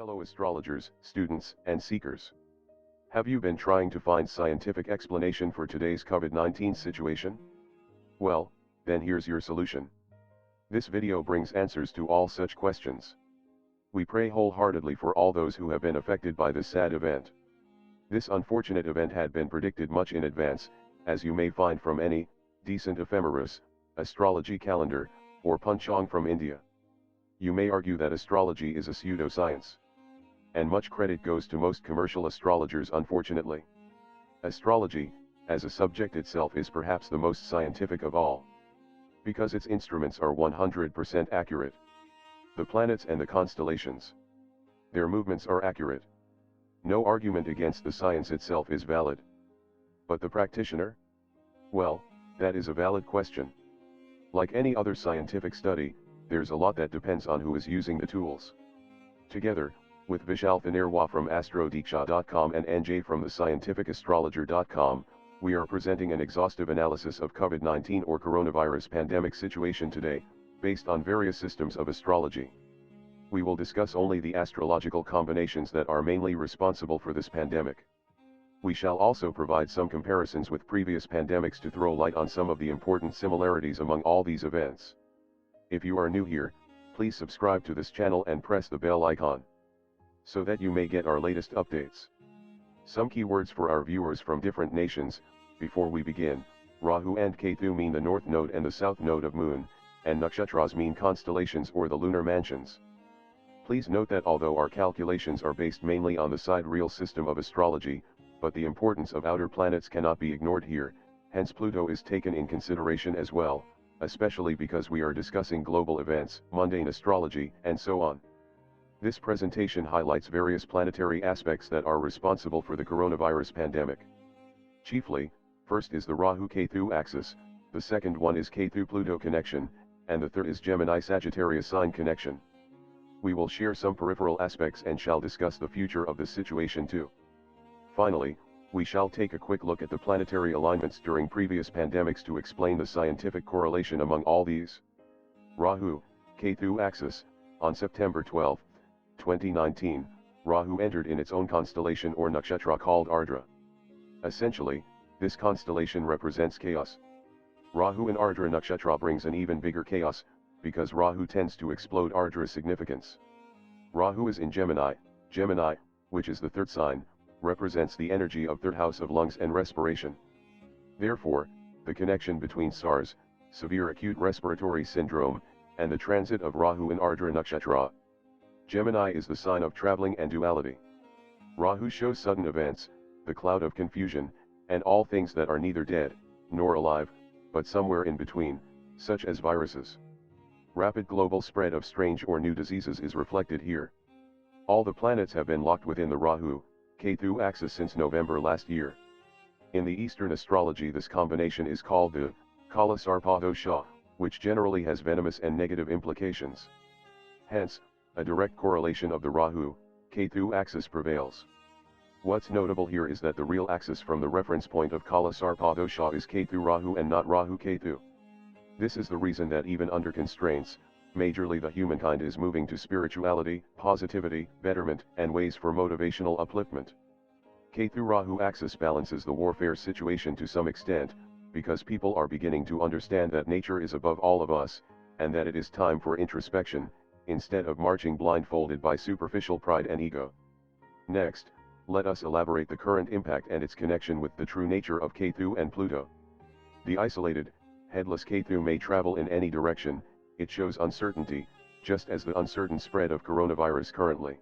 fellow astrologers, students, and seekers. Have you been trying to find scientific explanation for today's COVID-19 situation? Well, then here's your solution. This video brings answers to all such questions. We pray wholeheartedly for all those who have been affected by this sad event. This unfortunate event had been predicted much in advance, as you may find from any decent ephemeris, astrology calendar, or panchang from India. You may argue that astrology is a pseudoscience. And much credit goes to most commercial astrologers, unfortunately. Astrology, as a subject itself, is perhaps the most scientific of all. Because its instruments are 100% accurate. The planets and the constellations. Their movements are accurate. No argument against the science itself is valid. But the practitioner? Well, that is a valid question. Like any other scientific study, there's a lot that depends on who is using the tools. Together, with Vishal Thanerwal from AstroDiksha.com and NJ from thescientificastrologer.com, we are presenting an exhaustive analysis of COVID-19 or coronavirus pandemic situation today, based on various systems of astrology. We will discuss only the astrological combinations that are mainly responsible for this pandemic. We shall also provide some comparisons with previous pandemics to throw light on some of the important similarities among all these events. If you are new here, please subscribe to this channel and press the bell icon, so that you may get our latest updates. Some keywords for our viewers from different nations. Before we begin, Rahu and Ketu mean the north node and the south node of moon, and nakshatras mean constellations or the lunar mansions. Please note that although our calculations are based mainly on the sidereal system of astrology, but the importance of outer planets cannot be ignored here, hence Pluto is taken in consideration as well, especially because we are discussing global events, mundane astrology, and so on. This presentation highlights various planetary aspects that are responsible for the coronavirus pandemic. Chiefly, first is the Rahu-Ketu axis, the second one is Ketu-Pluto connection, and the third is Gemini-Sagittarius sign connection. We will share some peripheral aspects and shall discuss the future of this situation too. Finally, we shall take a quick look at the planetary alignments during previous pandemics to explain the scientific correlation among all these. Rahu-Ketu axis. On September 12, 2019, Rahu entered in its own constellation or nakshatra called Ardra. Essentially, this constellation represents chaos. Rahu in Ardra nakshatra brings an even bigger chaos, because Rahu tends to explode Ardra's significance. Rahu is in Gemini, which is the third sign, represents the energy of third house of lungs and respiration. Therefore, the connection between SARS, severe acute respiratory syndrome, and the transit of Rahu in Ardra nakshatra. Gemini is the sign of traveling and duality. Rahu shows sudden events, the cloud of confusion, and all things that are neither dead, nor alive, but somewhere in between, such as viruses. Rapid global spread of strange or new diseases is reflected here. All the planets have been locked within the Rahu-Ketu axis since November last year. In the Eastern astrology, this combination is called the Kala Sarpa dosha, which generally has venomous and negative implications. Hence, a direct correlation of the Rahu-Ketu axis prevails. What's notable here is that the real axis from the reference point of Kala Sarpa dosha is Ketu Rahu and not Rahu Ketu. This is the reason that even under constraints, majorly the humankind is moving to spirituality, positivity, betterment, and ways for motivational upliftment. Ketu Rahu axis balances the warfare situation to some extent, because people are beginning to understand that nature is above all of us, and that it is time for introspection, instead of marching blindfolded by superficial pride and ego. Next, let us elaborate the current impact and its connection with the true nature of Ketu and Pluto. The isolated, headless Ketu may travel in any direction. It shows uncertainty, just as the uncertain spread of coronavirus currently.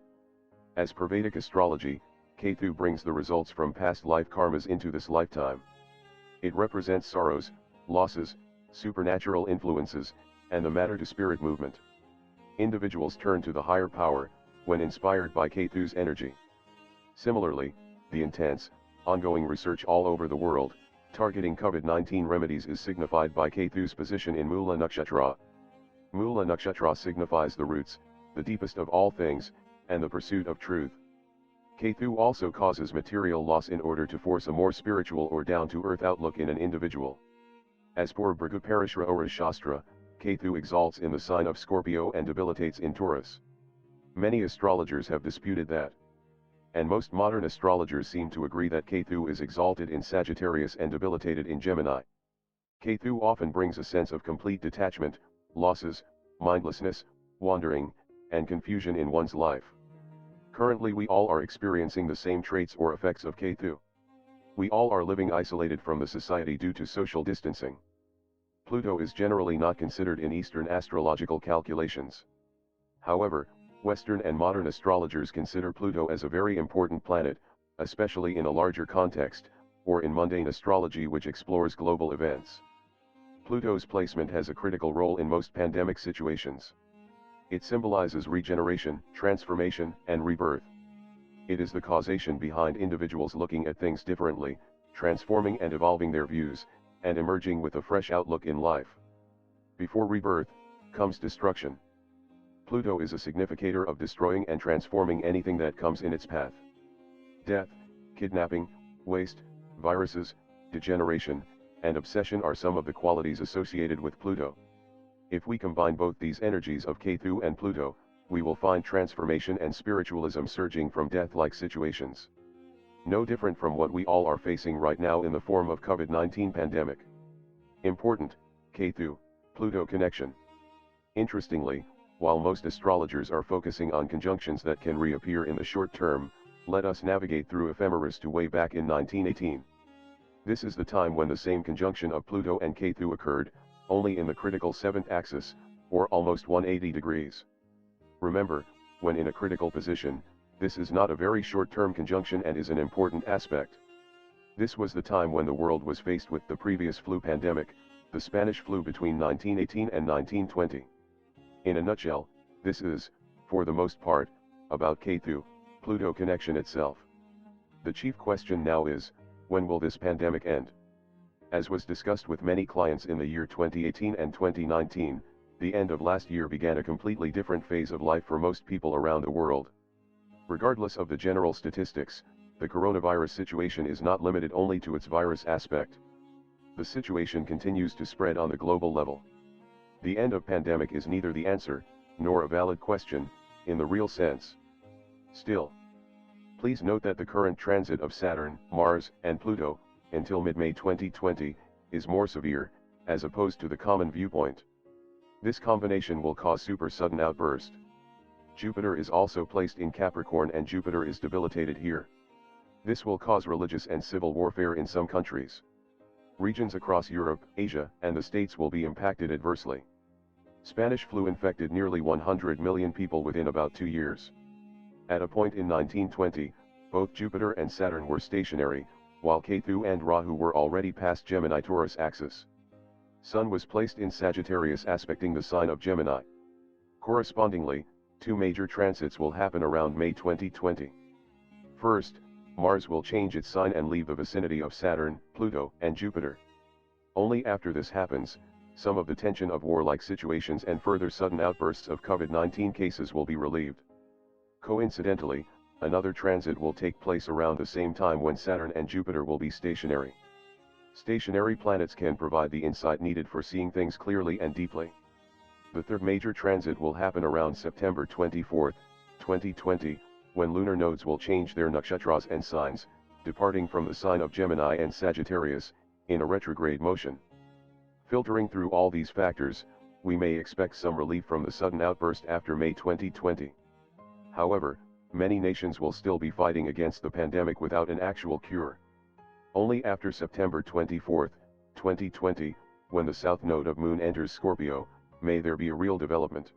As per Vedic astrology, Ketu brings the results from past life karmas into this lifetime. It represents sorrows, losses, supernatural influences, and the matter-to-spirit movement. Individuals turn to the higher power, when inspired by Ketu's energy. Similarly, the intense, ongoing research all over the world, targeting COVID-19 remedies is signified by Ketu's position in Mula Nakshatra. Mula Nakshatra signifies the roots, the deepest of all things, and the pursuit of truth. Ketu also causes material loss in order to force a more spiritual or down-to-earth outlook in an individual. As per Bhrigu Shastra, Ketu exalts in the sign of Scorpio and debilitates in Taurus. Many astrologers have disputed that. And most modern astrologers seem to agree that Ketu is exalted in Sagittarius and debilitated in Gemini. Ketu often brings a sense of complete detachment, losses, mindlessness, wandering, and confusion in one's life. Currently we all are experiencing the same traits or effects of Ketu. We all are living isolated from the society due to social distancing. Pluto is generally not considered in Eastern astrological calculations. However, Western and modern astrologers consider Pluto as a very important planet, especially in a larger context, or in mundane astrology which explores global events. Pluto's placement has a critical role in most pandemic situations. It symbolizes regeneration, transformation, and rebirth. It is the causation behind individuals looking at things differently, transforming and evolving their views, and emerging with a fresh outlook in life. Before rebirth, comes destruction. Pluto is a significator of destroying and transforming anything that comes in its path. Death, kidnapping, waste, viruses, degeneration, and obsession are some of the qualities associated with Pluto. If we combine both these energies of Ketu and Pluto, we will find transformation and spiritualism surging from death-like situations. No different from what we all are facing right now in the form of COVID-19 pandemic. Important, Ketu-Pluto connection. Interestingly, while most astrologers are focusing on conjunctions that can reappear in the short term, let us navigate through ephemeris to way back in 1918. This is the time when the same conjunction of Pluto and Ketu occurred, only in the critical 7th axis, or almost 180 degrees. Remember, when in a critical position, this is not a very short-term conjunction and is an important aspect. This was the time when the world was faced with the previous flu pandemic, the Spanish flu between 1918 and 1920. In a nutshell, this is, for the most part, about Ketu-Pluto connection itself. The chief question now is, when will this pandemic end? As was discussed with many clients in the year 2018 and 2019, the end of last year began a completely different phase of life for most people around the world. Regardless of the general statistics, the coronavirus situation is not limited only to its virus aspect. The situation continues to spread on the global level. The end of pandemic is neither the answer, nor a valid question, in the real sense. Still, please note that the current transit of Saturn, Mars, and Pluto, until mid-May 2020, is more severe, as opposed to the common viewpoint. This combination will cause super sudden outburst. Jupiter is also placed in Capricorn and Jupiter is debilitated here. This will cause religious and civil warfare in some countries. Regions across Europe, Asia, and the States will be impacted adversely. Spanish flu infected nearly 100 million people within about 2 years. At a point in 1920, both Jupiter and Saturn were stationary, while Ketu and Rahu were already past Gemini-Taurus axis. Sun was placed in Sagittarius aspecting the sign of Gemini. Correspondingly, 2 major transits will happen around May 2020. First, Mars will change its sign and leave the vicinity of Saturn, Pluto, and Jupiter. Only after this happens, some of the tension of war-like situations and further sudden outbursts of COVID-19 cases will be relieved. Coincidentally, another transit will take place around the same time when Saturn and Jupiter will be stationary. Stationary planets can provide the insight needed for seeing things clearly and deeply. The third major transit will happen around September 24, 2020, when lunar nodes will change their nakshatras and signs, departing from the sign of Gemini and Sagittarius, in a retrograde motion. Filtering through all these factors, we may expect some relief from the sudden outburst after May 2020. However, many nations will still be fighting against the pandemic without an actual cure. Only after September 24, 2020, when the south node of Moon enters Scorpio, may there be a real development.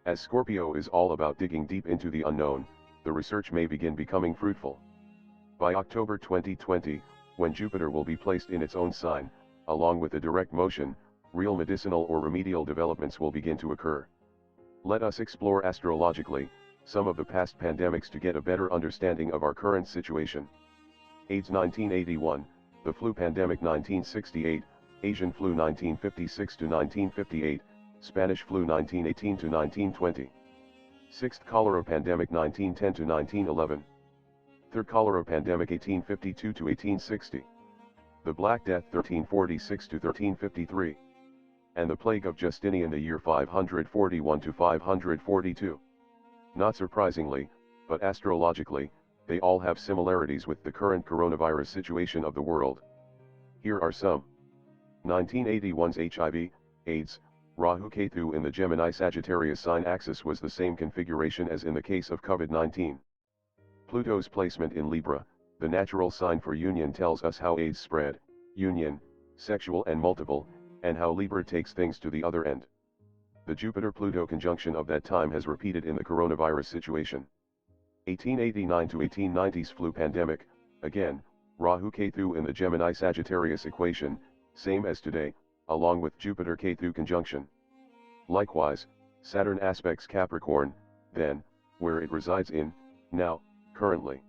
As Scorpio is all about digging deep into the unknown, the research may begin becoming fruitful. By October 2020, when Jupiter will be placed in its own sign, along with the direct motion, real medicinal or remedial developments will begin to occur. Let us explore astrologically some of the past pandemics to get a better understanding of our current situation. AIDS 1981, the flu pandemic 1968, Asian flu 1956 to 1958, Spanish flu 1918 to 1920. Sixth cholera pandemic 1910 to 1911. Third cholera pandemic 1852 to 1860. The Black Death 1346 to 1353. And the plague of Justinian the year 541 to 542. Not surprisingly, but astrologically, they all have similarities with the current coronavirus situation of the world. Here are some. 1981's HIV, AIDS, Rahu Ketu in the Gemini Sagittarius sign axis was the same configuration as in the case of COVID-19. Pluto's placement in Libra, the natural sign for union, tells us how AIDS spread, union, sexual and multiple, and how Libra takes things to the other end. The Jupiter-Pluto conjunction of that time has repeated in the coronavirus situation. 1889 to 1890's flu pandemic, again, Rahu Ketu in the Gemini Sagittarius equation, same as today, along with Jupiter-Ketu conjunction. Likewise, Saturn aspects Capricorn, then, where it resides in, now, currently.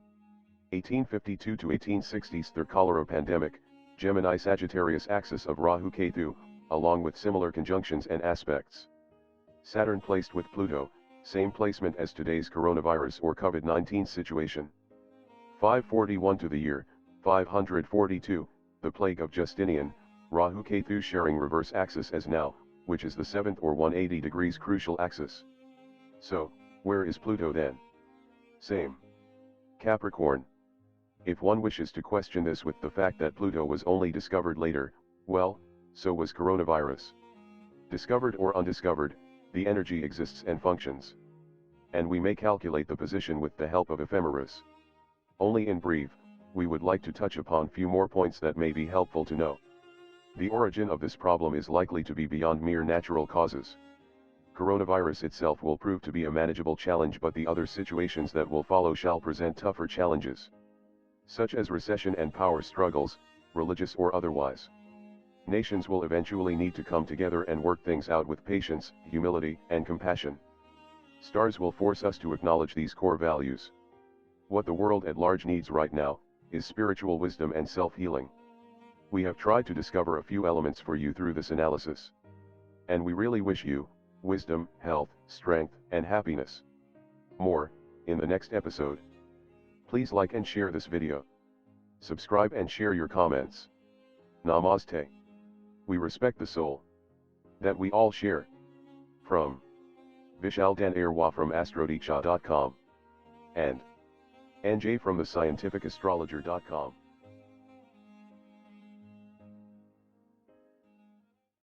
1852 to 1860's third cholera pandemic, Gemini Sagittarius axis of Rahu Ketu, along with similar conjunctions and aspects. Saturn placed with Pluto, same placement as today's coronavirus or COVID-19 situation. 541 to the year, 542, the plague of Justinian, Rahu Ketu sharing reverse axis as now, which is the 7th or 180 degrees crucial axis. So, where is Pluto then? Same. Capricorn. If one wishes to question this with the fact that Pluto was only discovered later, well, so was coronavirus. Discovered or undiscovered, the energy exists and functions. And we may calculate the position with the help of ephemeris. Only in brief, we would like to touch upon few more points that may be helpful to know. The origin of this problem is likely to be beyond mere natural causes. Coronavirus itself will prove to be a manageable challenge, but the other situations that will follow shall present tougher challenges, such as recession and power struggles, religious or otherwise. Nations will eventually need to come together and work things out with patience, humility, and compassion. Stars will force us to acknowledge these core values. What the world at large needs right now is spiritual wisdom and self-healing. We have tried to discover a few elements for you through this analysis. And we really wish you wisdom, health, strength, and happiness. More in the next episode. Please like and share this video. Subscribe and share your comments. Namaste. We respect the soul that we all share. From Vishal Danarwa from Astrodiksha.com and NJ from the scientificastrologer.com.